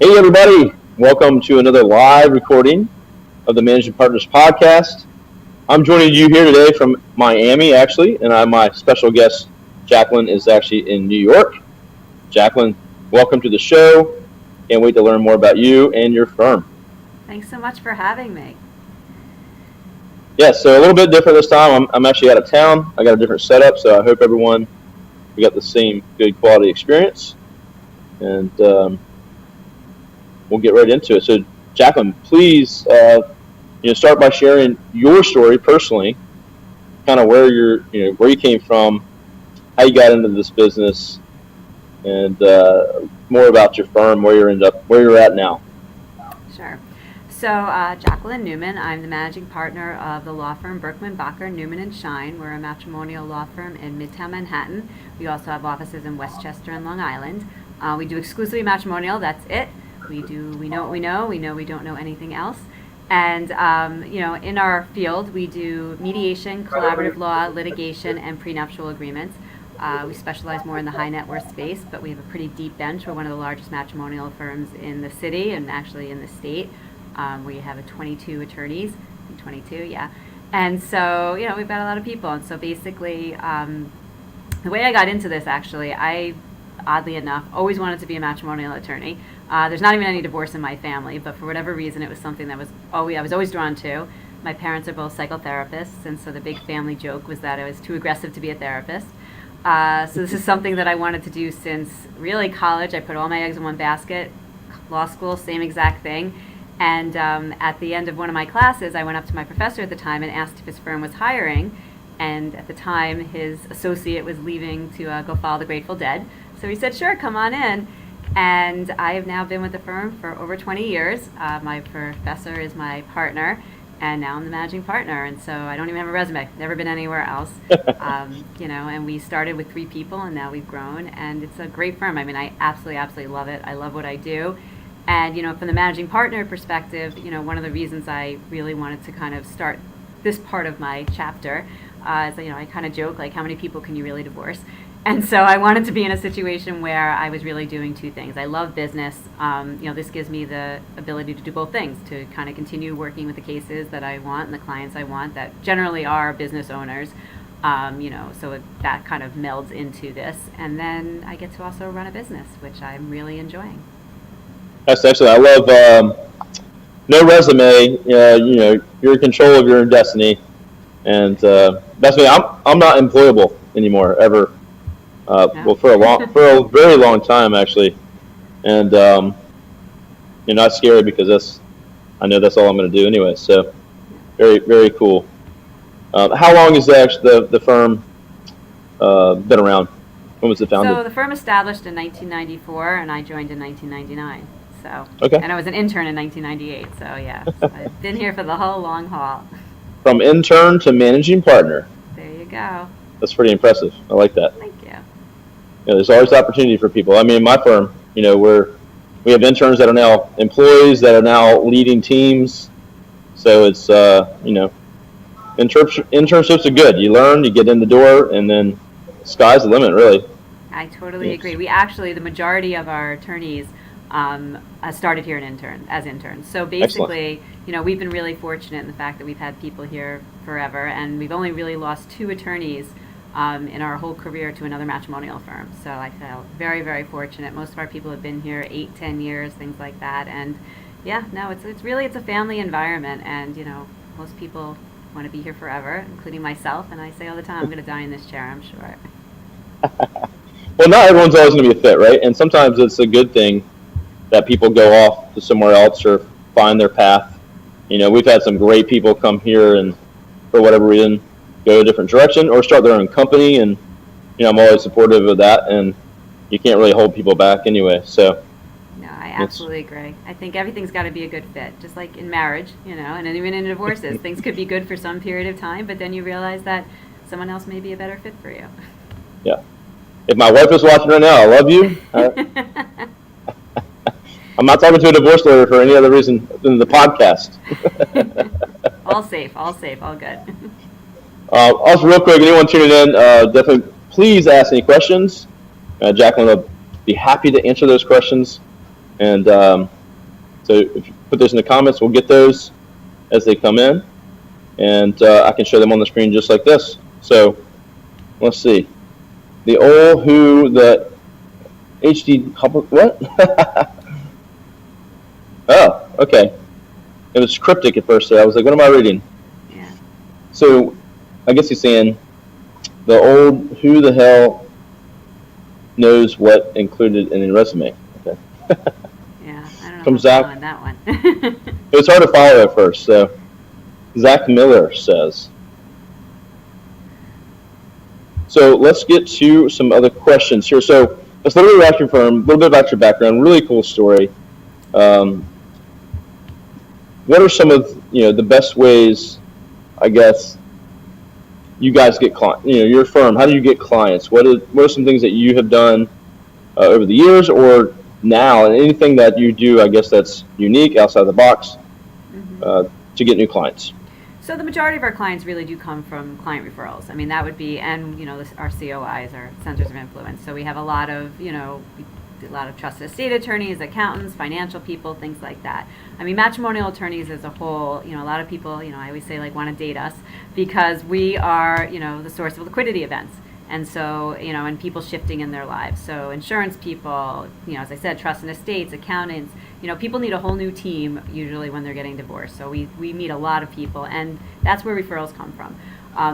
Hey everybody, welcome to another live recording of the Managing Partners podcast. I'm joining you here today from Miami actually, and my special guest Jacqueline is actually in New York. Jacqueline, welcome to the show. Can't wait to learn more about you and your firm. Thanks so much for having me. Yeah, so a little bit different this time. I'm actually out of town. I got a different setup, so I hope we got the same good quality experience. And we'll get right into it. So, Jacqueline, please, start by sharing your story personally, kind of where you came from, how you got into this business, and more about your firm, where you're at now. Sure. So, Jacqueline Newman, I'm the managing partner of the law firm Berkman, Bottger, Newman & Schein. We're a matrimonial law firm in Midtown Manhattan. We also have offices in Westchester and Long Island. We do exclusively matrimonial. That's it. We know what we know. We don't know anything else. And, in our field, we do mediation, collaborative law, litigation, and prenuptial agreements. We specialize more in the high net worth space, but we have a pretty deep bench. We're one of the largest matrimonial firms in the city and actually in the state. We have 22 attorneys, 22, yeah. And so, we've got a lot of people. And so basically, the way I got into this, actually, I, oddly enough, always wanted to be a matrimonial attorney. There's not even any divorce in my family, but for whatever reason, it was something that I was always drawn to. My parents are both psychotherapists, and so the big family joke was that I was too aggressive to be a therapist. So this is something that I wanted to do since really college. I put all my eggs in one basket. Law school, same exact thing. And at the end of one of my classes, I went up to my professor at the time and asked if his firm was hiring. And at the time, his associate was leaving to go follow the Grateful Dead. So he said, sure, come on in. And I have now been with the firm for over 20 years. My professor is my partner, and now I'm the managing partner. And so I don't even have a resume. Never been anywhere else. And we started with 3 people, and now we've grown. And it's a great firm. I mean, I absolutely love it. I love what I do. And, from the managing partner perspective, one of the reasons I really wanted to kind of start this part of my chapter is, I kind of joke, like, how many people can you really divorce? And so I wanted to be in a situation where I was really doing 2 things. I love business. This gives me the ability to do both things, to kind of continue working with the cases that I want and the clients I want that generally are business owners. So that kind of melds into this. And then I get to also run a business, which I'm really enjoying. That's excellent. I love no resume. You're in control of your own destiny, and that's me. I'm not employable anymore ever. Well, for a very long time actually, and not scary because I know that's all I'm going to do anyway. So very, very cool. How long has the firm been around? When was it founded? So the firm established in 1994, and I joined in 1999. So, okay. And I was an intern in 1998. So yeah, I've been here for the whole long haul. From intern to managing partner. There you go. That's pretty impressive. I like that. Thank you. There's always opportunity for people. I mean, in my firm, we have interns that are now employees that are now leading teams. So it's internships are good. You learn, you get in the door, and then sky's the limit, really. I totally agree. We actually, the majority of our attorneys started here as interns. So basically, excellent. We've been really fortunate in the fact that we've had people here forever, and we've only really lost 2 attorneys in our whole career to another matrimonial firm. So I felt very, very fortunate. Most of our people have been here 8, 10 years, things like that. And yeah, no, it's a family environment, and most people want to be here forever, including myself. And I say all the time, I'm going to die in this chair, I'm sure. Well, not everyone's always going to be a fit, right? And sometimes it's a good thing that people go off to somewhere else or find their path. We've had some great people come here and for whatever reason go a different direction or start their own company, and I'm always supportive of that, and you can't really hold people back anyway. So no, I absolutely agree. I think everything's got to be a good fit, just like in marriage, and even in divorces. Things could be good for some period of time, but then you realize that someone else may be a better fit for you. Yeah. If my wife is watching right now, I love you. I'm not talking to a divorce lawyer for any other reason than the podcast. All safe, all good. Also, real quick, anyone tuning in, definitely please ask any questions. Jacqueline will be happy to answer those questions. And So if you put those in the comments, we'll get those as they come in, and I can show them on the screen just like this. So let's see. The old who the HD what? Oh, okay. It was cryptic at first. So I was like, what am I reading? Yeah. So I guess he's saying the old who the hell knows what included in a resume. Okay. Yeah, I don't know From if I'm Zach. following that one. It was hard to follow at first. So Zach Miller says. So let's get to some other questions here. So let's a little bit about your firm, a little bit about your background. Really cool story. What are some of the best ways, I guess, you guys get clients? Your firm. How do you get clients? What are some things that you have done over the years or now, and anything that you do, I guess, that's unique outside the box to get new clients? So the majority of our clients really do come from client referrals. I mean, that would be, and our COIs, our centers of influence. So we have a lot of trusted estate attorneys, accountants, financial people, things like that. I mean, matrimonial attorneys as a whole, a lot of people, I always say, like, want to date us because we are, the source of liquidity events. And so, and people shifting in their lives. So insurance people, as I said, trust and estates, accountants, people need a whole new team usually when they're getting divorced. So we meet a lot of people, and that's where referrals come from,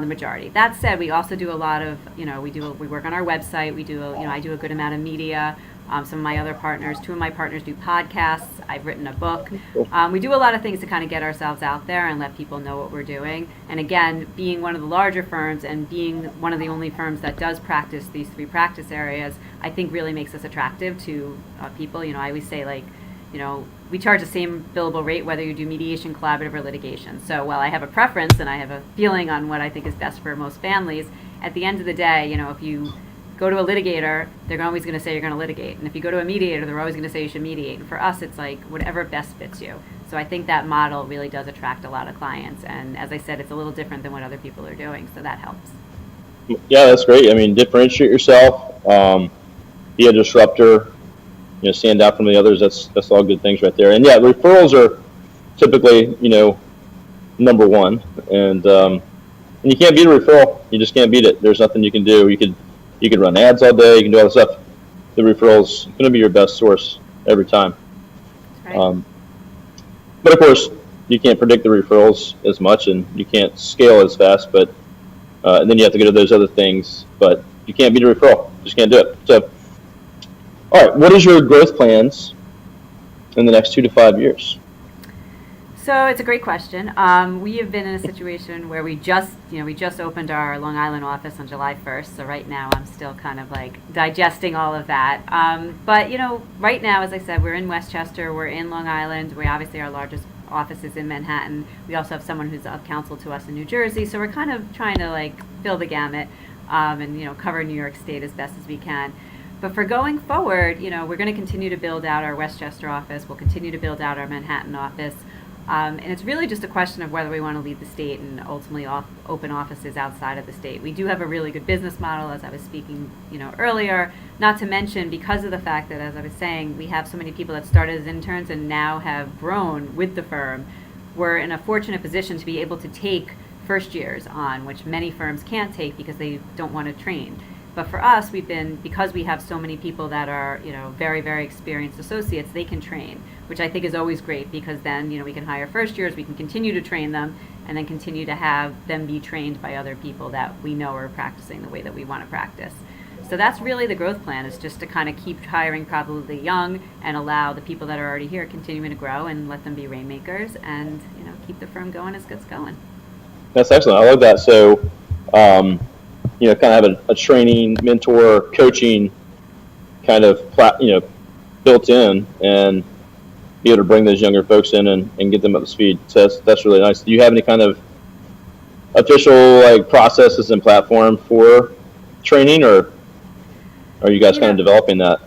the majority. That said, we also do a lot of, we work on our website. We do, I do a good amount of media. Some of my other partners, 2 of my partners do podcasts. I've written a book. We do a lot of things to kind of get ourselves out there and let people know what we're doing. And again, being one of the larger firms and being one of the only firms that does practice these 3 practice areas, I think really makes us attractive to people. I always say, like, we charge the same billable rate whether you do mediation, collaborative, or litigation. So while I have a preference and I have a feeling on what I think is best for most families, at the end of the day, if you go to a litigator, they're always going to say you're going to litigate. And if you go to a mediator, they're always going to say you should mediate. And for us, it's like whatever best fits you. So I think that model really does attract a lot of clients. And as I said, it's a little different than what other people are doing. So that helps. Yeah, that's great. I mean, differentiate yourself. Be a disruptor. Stand out from the others. That's all good things right there. And yeah, referrals are typically, number one. And you can't beat a referral. You just can't beat it. There's nothing you can do. You could run ads all day. You can do all this stuff. The referral's going to be your best source every time. Right. But of course, you can't predict the referrals as much, and you can't scale as fast. But and then you have to go to those other things. But you can't beat a referral. You just can't do it. So, all right. What is your growth plans in the next 2 to 5 years? So it's a great question. We have been in a situation where we just opened our Long Island office on July 1st. So right now I'm still kind of like digesting all of that. But right now, as I said, we're in Westchester, we're in Long Island. We obviously our largest office is in Manhattan. We also have someone who's of counsel to us in New Jersey. So we're kind of trying to like fill the gamut and cover New York State as best as we can. But for going forward, we're going to continue to build out our Westchester office. We'll continue to build out our Manhattan office. And it's really just a question of whether we want to leave the state and ultimately open offices outside of the state. We do have a really good business model, as I was speaking, earlier. Not to mention, because of the fact that, as I was saying, we have so many people that started as interns and now have grown with the firm. We're in a fortunate position to be able to take first years on, which many firms can't take because they don't want to train. But for us, because we have so many people that are, very, very experienced associates, they can train, which I think is always great because then, we can hire first years, we can continue to train them, and then continue to have them be trained by other people that we know are practicing the way that we want to practice. So that's really the growth plan, is just to kind of keep hiring probably young and allow the people that are already here continuing to grow and let them be rainmakers and, keep the firm going as it's going. That's excellent. I love that. So, kind of have a training, mentor, coaching kind of, built in, and be able to bring those younger folks in and get them up to speed. So that's really nice. Do you have any kind of official processes and platform for training, or are you guys kind of developing that?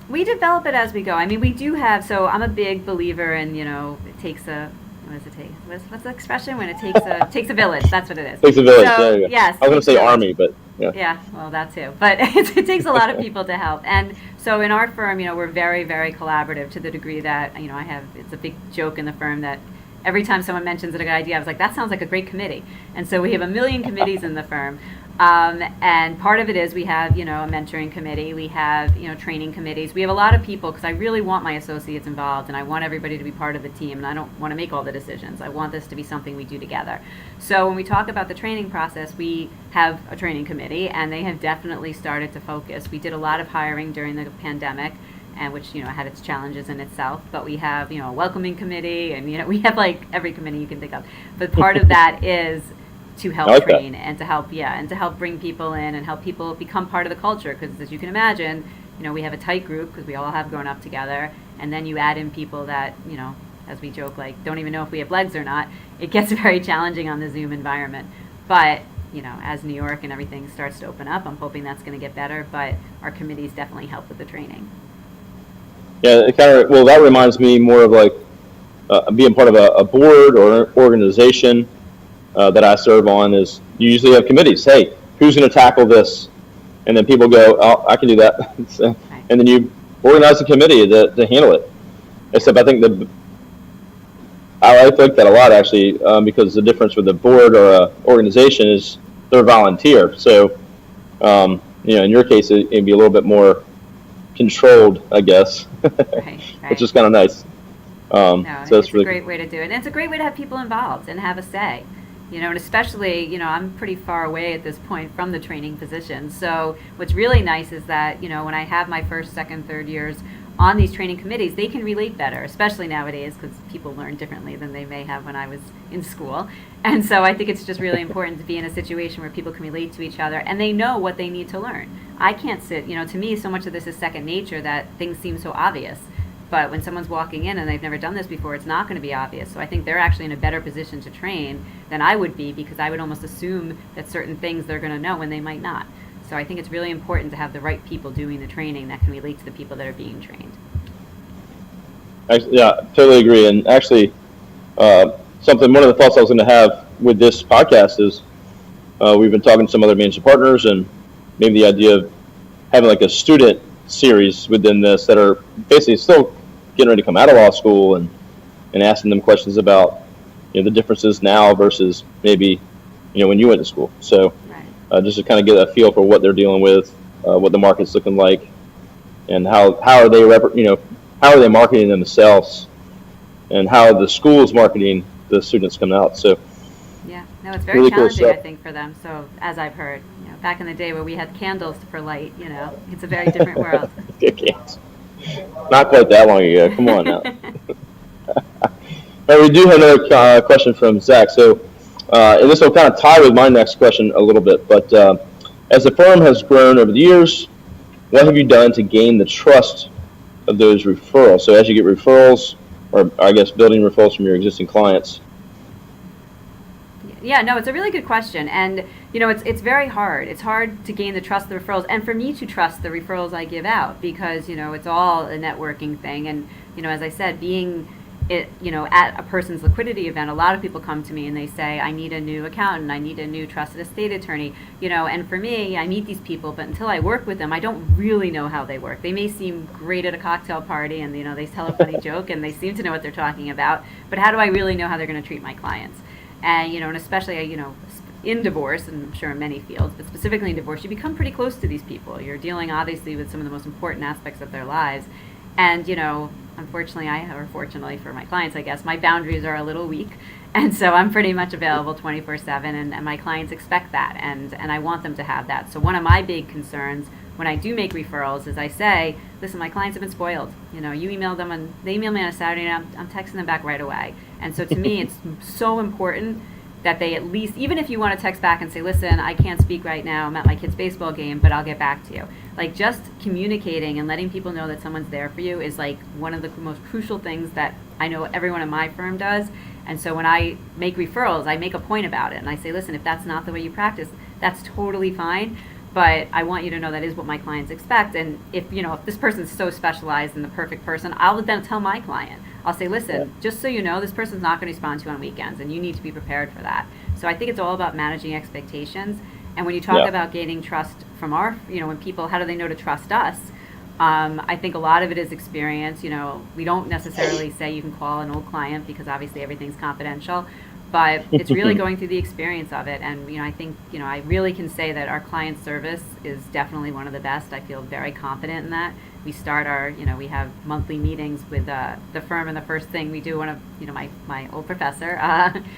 We develop it as we go. I mean, we do have, so I'm a big believer in, it takes a, what does it take? What's the expression? When it takes a village, that's what it is. Takes a village, so, there you go. Yes. I was going to say army, but. Yeah. Yeah, well, that too. But it takes a lot of people to help. And so in our firm, we're very, very collaborative to the degree that, it's a big joke in the firm that every time someone mentions a good idea, I was like, that sounds like a great committee. And so we have a million committees in the firm. And part of it is we have, a mentoring committee. We have, training committees. We have a lot of people because I really want my associates involved and I want everybody to be part of the team. And I don't want to make all the decisions. I want this to be something we do together. So when we talk about the training process, we have a training committee and they have definitely started to focus. We did a lot of hiring during the pandemic, and which had its challenges in itself. But we have a welcoming committee, and we have like every committee you can think of. But part of that is to help train and to help bring people in and help people become part of the culture. Because as you can imagine, we have a tight group because we all have grown up together, and then you add in people that as we joke, like don't even know if we have legs or not. It gets very challenging on the Zoom environment. But as New York and everything starts to open up, I'm hoping that's going to get better. But our committees definitely help with the training. Yeah, that reminds me more of like being part of a board or organization that I serve on. Is you usually have committees. Hey, who's going to tackle this? And then people go, oh, I can do that. So, Right. And then you organize a committee to handle it. Except I think I like that a lot actually, because the difference with a board or a organization is they're volunteer. So in your case it'd be a little bit more controlled, I guess, Right. which is kind of nice. No, So it's a great way to do it. And it's a great way to have people involved and have a say. And especially, I'm pretty far away at this point from the training position. So what's really nice is that, when I have my first, second, third years on these training committees, they can relate better, especially nowadays because people learn differently than they may have when I was in school. And so I think it's just really important to be in a situation where people can relate to each other and they know what they need to learn. I can't sit, to me, so much of this is second nature that things seem so obvious. But when someone's walking in and they've never done this before, it's not going to be obvious. So I think they're actually in a better position to train than I would be because I would almost assume that certain things they're going to know when they might not. So I think it's really important to have the right people doing the training that can relate to the people that are being trained. Yeah, totally agree. And actually, one of the thoughts I was going to have with this podcast is we've been talking to some other managing partners and maybe the idea of having like a student series within this that are basically still getting ready to come out of law school and asking them questions about the differences now versus maybe when you went to school. So just to kind of get a feel for what they're dealing with, what the market's looking like, and how are they how are they marketing themselves, and how the school is marketing the students coming out. So yeah, no, it's very really challenging, cool, I think, for them. So as I've heard, back in the day where we had candles for light, it's a very different world. Not quite that long ago. Come on now. But we do have another question from Zach. So, and this will kind of tie with my next question a little bit. But as the firm has grown over the years, what have you done to gain the trust of those referrals? So as you get referrals, or I guess building referrals from your existing clients. Yeah, no, it's a really good question. And, it's very hard. It's hard to gain the trust of the referrals and for me to trust the referrals I give out because, it's all a networking thing. And, as I said, being at a person's liquidity event, a lot of people come to me and they say, I need a new accountant, I need a new trusted estate attorney, and for me, I meet these people, but until I work with them, I don't really know how they work. They may seem great at a cocktail party and, they tell a funny joke and they seem to know what they're talking about, but how do I really know how they're going to treat my clients? And, and especially, in divorce, and I'm sure in many fields, but specifically in divorce, you become pretty close to these people. You're dealing, obviously, with some of the most important aspects of their lives. And, unfortunately, or fortunately for my clients, I guess, my boundaries are a little weak. And so I'm pretty much available 24/7, and my clients expect that, and I want them to have that. So one of my big concerns when I do make referrals is I say, listen, my clients have been spoiled. You email them, and they email me on a Saturday, and I'm texting them back right away. And so to me, it's so important that they at least, even if you want to text back and say, listen, I can't speak right now, I'm at my kid's baseball game, but I'll get back to you. Like, just communicating and letting people know that someone's there for you is like one of the most crucial things that I know everyone in my firm does. And so when I make referrals, I make a point about it. And I say, listen, if that's not the way you practice, that's totally fine. But I want you to know that is what my clients expect. And if this person's so specialized and the perfect person, I'll then tell my client. I'll say, listen, just so you know, this person's not going to respond to you on weekends, and you need to be prepared for that. So I think it's all about managing expectations And when you talk Yeah. about gaining trust from when people, how do they know to trust us? I think a lot of it is experience. We don't necessarily say you can call an old client because obviously everything's confidential, but it's really going through the experience of it. And, I think, I really can say that our client service is definitely one of the best. I feel very confident in that. We start we have monthly meetings with the firm, and the first thing we do, one of, my old professor,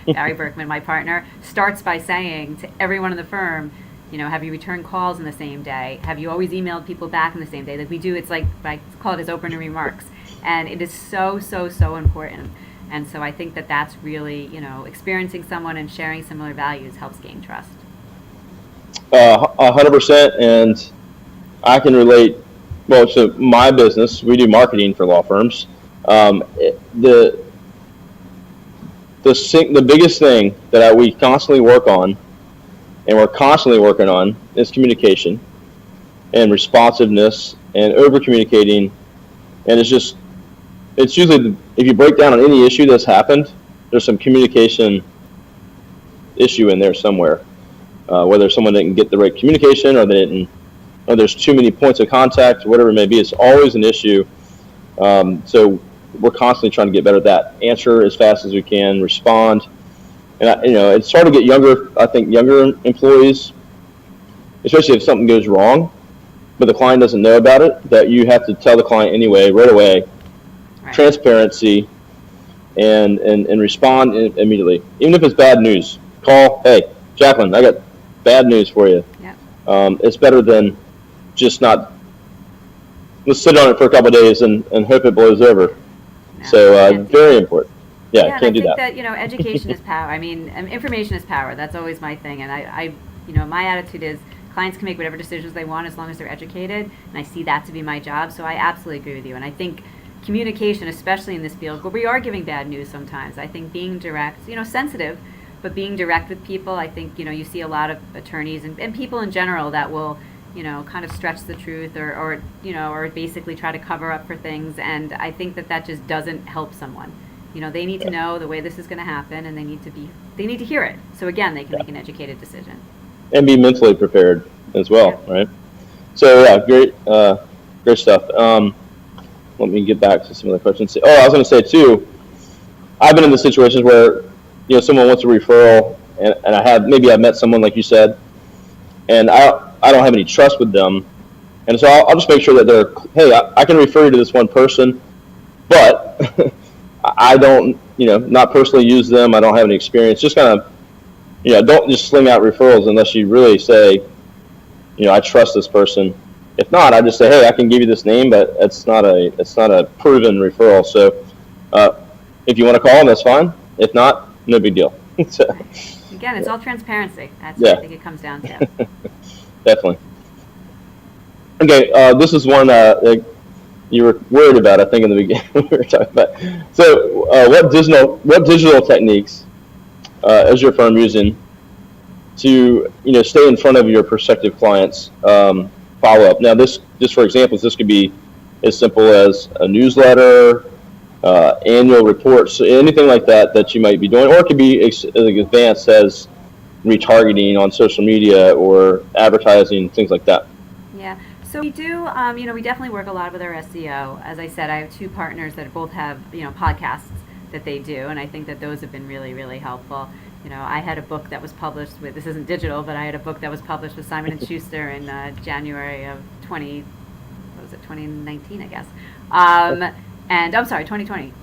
Barry Berkman, my partner, starts by saying to everyone in the firm, have you returned calls in the same day? Have you always emailed people back in the same day? Like we do, it's like, I call it as opening remarks. And it is so, so, so important. And so I think that that's really, experiencing someone and sharing similar values helps gain trust. 100%. And I can relate, well, to my business. We do marketing for law firms. The biggest thing that we constantly work on, and we're constantly working on, is communication and responsiveness and over communicating. And it's usually, if you break down on any issue that's happened, there's some communication issue in there somewhere. Whether someone didn't get the right communication, or there's too many points of contact, whatever it may be, it's always an issue. So we're constantly trying to get better at that. Answer as fast as we can, respond. And it's starting to get younger employees, especially if something goes wrong, but the client doesn't know about it, that you have to tell the client anyway, right away. Right. Transparency, and respond immediately. Even if it's bad news, call, hey, Jacqueline, I got bad news for you. Yep. It's better than just not, let's sit on it for a couple of days and hope it blows over. No, so very important. Yeah, can't do that. I think that, education is power. I mean, information is power. That's always my thing. And I my attitude is clients can make whatever decisions they want as long as they're educated. And I see that to be my job. So I absolutely agree with you. And I think communication, especially in this field where we are giving bad news sometimes, I think being direct, sensitive, but being direct with people, I think, you see a lot of attorneys and people in general that will, kind of stretch the truth or basically try to cover up for things. And I think that just doesn't help someone. They need to know the way this is going to happen, and they need to hear it. So again, they can make an educated decision. And be mentally prepared as well, right? So yeah, great stuff. Let me get back to some of the questions. Oh, I was going to say too, I've been in the situations where, someone wants a referral, and I've met someone like you said, and I don't have any trust with them, and so I'll just make sure that hey, I can refer you to this one person, but I don't, not personally use them. I don't have any experience. Just kind of, don't just sling out referrals unless you really say, I trust this person. If not, I just say, hey, I can give you this name, but it's not a proven referral. So if you want to call them, that's fine. If not, no big deal. So, again, it's all transparency. That's what I think it comes down to. Definitely. Okay, this is one you were worried about, I think, in the beginning we were talking about. So, what digital techniques is your firm using to stay in front of your prospective clients? Follow up. Now, just for examples, this could be as simple as a newsletter, annual reports, anything like that you might be doing, or it could be as advanced as retargeting on social media or advertising, things like that. Yeah. So we do, we definitely work a lot with our SEO. As I said, I have two partners that both have, podcasts that they do, and I think that those have been really, really helpful. I had a book that was published with, this isn't digital, but I had a book that was published with Simon & Schuster in January of 2019, I guess. And I'm sorry, 2020.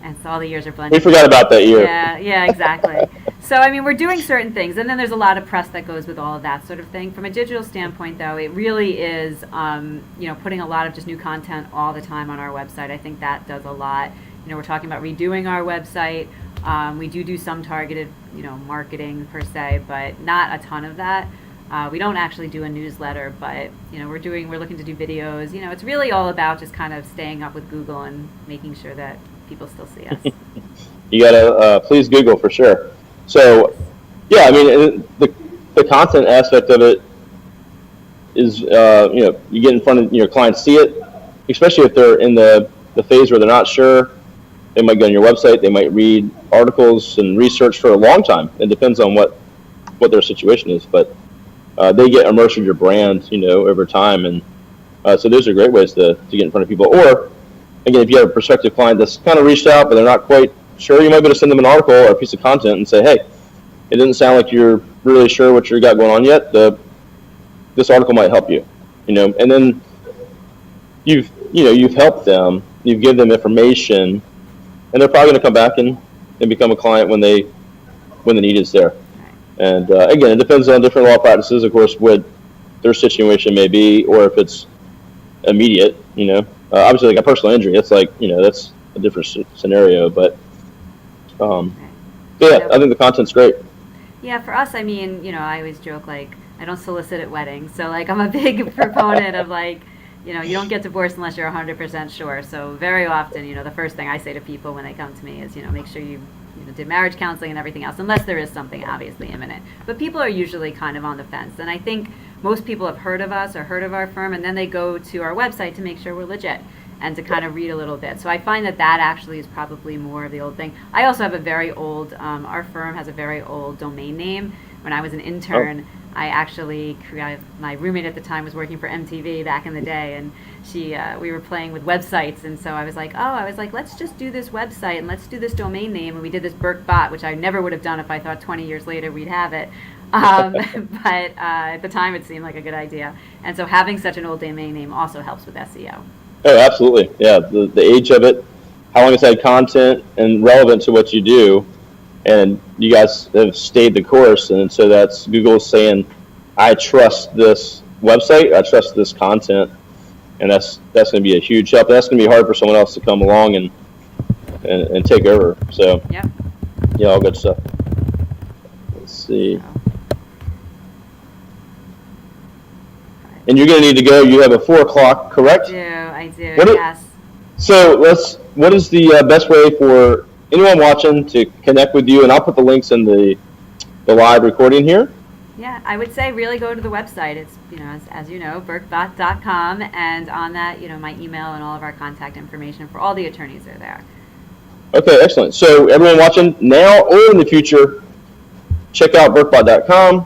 And so all the years are blending. We forgot about that year. Yeah, exactly. So, we're doing certain things, and then there's a lot of press that goes with all of that sort of thing. From a digital standpoint, though, it really is, putting a lot of just new content all the time on our website. I think that does a lot. We're talking about redoing our website. We do some targeted, marketing per se, but not a ton of that. We don't actually do a newsletter, but, we're looking to do videos. It's really all about just kind of staying up with Google and making sure that people still see us. You gotta please Google for sure. So, yeah, the content aspect of it is, you get in front of your clients, see it, especially if they're in the phase where they're not sure. They might go on your website, they might read articles and research for a long time. It depends on what their situation is, but they get immersed in your brand, over time. And so those are great ways to get in front of people. Or, again, if you have a prospective client that's kind of reached out, but they're not quite sure, you might be able to send them an article or a piece of content and say, hey, it doesn't sound like you're really sure what you got going on yet. This article might help you, and then you've helped them, you've given them information, and they're probably going to come back and become a client when the need is there. And again, it depends on different law practices, of course, what their situation may be, or if it's immediate. Obviously, like a personal injury, it's like that's a different scenario. But yeah, I think the content's great. Yeah, for us, I mean, I always joke, like, I don't solicit at weddings. So, like, I'm a big proponent of, like, you don't get divorced unless you're 100% sure. So very often, the first thing I say to people when they come to me is, make sure you did marriage counseling and everything else, unless there is something obviously imminent. But people are usually kind of on the fence. And I think most people have heard of us or heard of our firm, and then they go to our website to make sure we're legit and to kind of read a little bit. So I find that actually is probably more of the old thing. I also have a very old, our firm has a very old domain name. When I was an intern, I actually, my roommate at the time was working for MTV back in the day, and we were playing with websites, and so I was like, let's just do this website, and let's do this domain name, and we did this Berkbot, which I never would have done if I thought 20 years later we'd have it. But at the time it seemed like a good idea. And so having such an old domain name also helps with SEO. Oh, absolutely. Yeah, the age of it, how long it's had content and relevant to what you do, and you guys have stayed the course. And so that's Google saying, I trust this website, I trust this content, and that's going to be a huge help. That's going to be hard for someone else to come along and take over. So, yep. Yeah, all good stuff. Let's see. And you're going to need to go. You have a 4 o'clock, correct? I do, yes. So what is the best way for anyone watching to connect with you? And I'll put the links in the live recording here. Yeah, I would say really go to the website. It's, as you know, berkbot.com. And on that, my email and all of our contact information for all the attorneys are there. Okay, excellent. So everyone watching now or in the future, check out berkbot.com,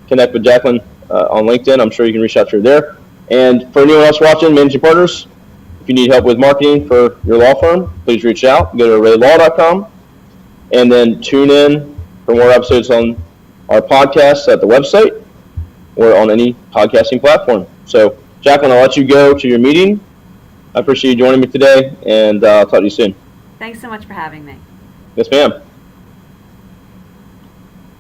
connect with Jacqueline on LinkedIn. I'm sure you can reach out to her there. And for anyone else watching, managing partners, if you need help with marketing for your law firm, please reach out. Go to arraylaw.com and then tune in for more episodes on our podcasts at the website or on any podcasting platform. So, Jacqueline, I'll let you go to your meeting. I appreciate you joining me today, and I'll talk to you soon. Thanks so much for having me. Yes, ma'am.